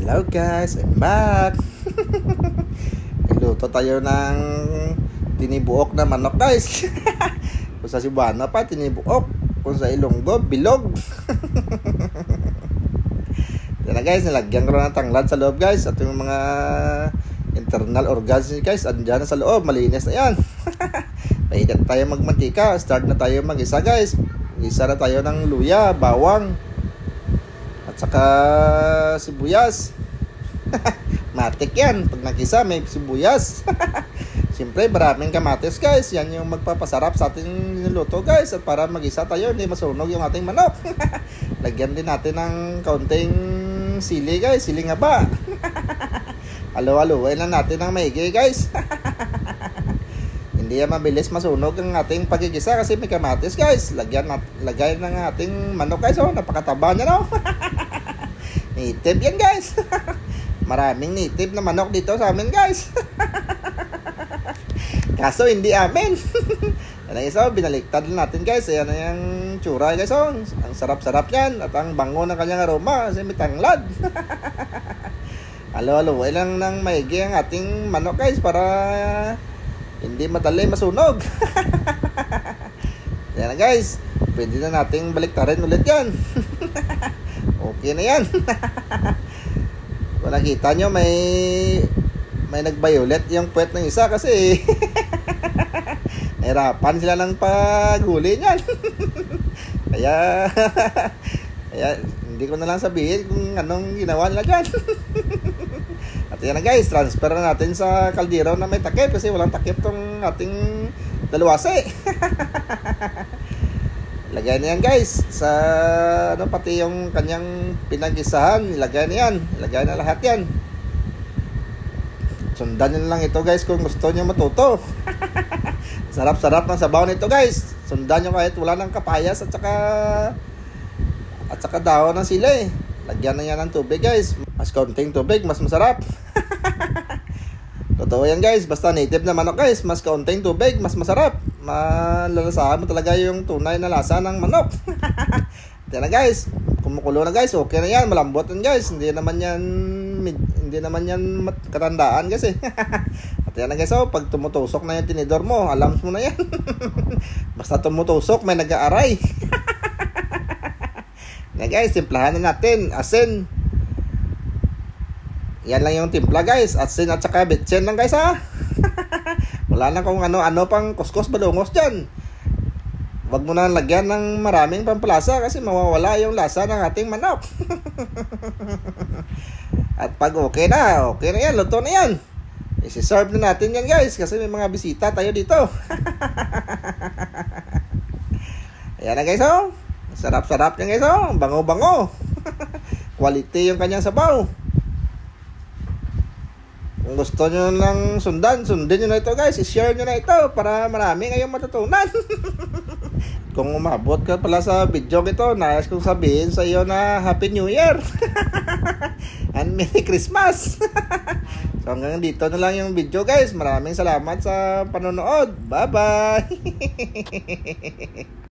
Hello guys, I'm back. Nagluto tayo ng tinibuok na manok guys. Kung sa Cebuano pa, tinibuok. Kung sa Ilonggo, bilog. Yan na guys, nilagyan ko na ng tanglad sa loob guys. At yung mga internal organs guys, andyan na sa loob, malinis na yan. Pahidat tayo magmantika. Start na tayo mag-isa guys. Isa na tayo ng luya, bawang, at saka sibuyas. Matik yan. Pag nag-isa may sibuyas. Siyempre maraming kamatis guys. Yan yung magpapasarap sa ating niluto guys. At para mag-isa tayo, hindi masunog yung ating manok. Lagyan din natin ng kaunting sili guys. Sili nga ba? Halo-haloin lang natin ng maigi guys. Hindi yan mabilis masunog ang ating pagigisa kasi may kamatis guys. Lagay ng ating manok guys. Oh, napakataba niya no. Native yan guys. Maraming native na manok dito sa amin guys. Kaso hindi amin. Yan isa, binaliktad natin guys. Ayan na yung tsura guys. Oh, ang sarap-sarap yan. At ang bango ng kanyang aroma kasi may tanglad. Halo-halo lang ng maigi ang ating manok guys para hindi madali masunog. Yan na guys. Pwede na nating baliktarin ulit yan. Okay na yan. Kung nakita nyo may nag-violet yung puwet ng isa kasi nahirapan sila ng paghuli niyan. kaya hindi ko na lang sabihin kung anong ginawa nila dyan. At yan na guys, transfer na natin sa kaldero na may takip kasi walang takip tong ating dalawase. Ilagay na yan guys sa pati yung kanyang pinag-isahan, ilagay na yan, ilagay na lahat yan. Sundan nyo lang ito guys kung gusto nyo matuto. Sarap-sarap ng sabaw nito guys. Sundan nyo kahit wala ng kapayas at saka dahon ng sili. Lagyan na yan ng tubig guys. Mas kaunting tubig, mas masarap. Totoo yan guys, basta native na manok guys, mas kaunting tubig, mas masarap. Malalasahan mo talaga yung tunay na lasa ng manok. Yan na guys, kumukulo na guys, okay na yan, malambot yan guys. Hindi naman yan katandaan kasi. At yan na guys, oh, pag tumutusok na yung tinidor mo, alam mo na yan. Basta tumutusok, may nag-aaray. Yan guys, timplahan na natin, asin. Yan lang yung timpla guys, asin at saka bitsin lang guys ha. Wala na kung ano pang kuskus balungos dyan. Wag mo na lagyan ng maraming pampalasa kasi mawawala yung lasa ng ating manok. At pag okay na yan, luto na yan. Isi-serve na natin yan guys kasi may mga bisita tayo dito. Ayan na guys oh. Sarap-sarap yan guys oh. Bango-bango. Quality yung kanyang sabaw. Kung gusto nyo lang sundin nyo na ito guys. I-share nyo na ito para marami ngayong matutunan. Kung umabot ka pala sa video ito, nais kong sabihin sa iyo na Happy New Year. And Merry Christmas. So hanggang dito na lang yung video guys. Maraming salamat sa panonood. Bye bye.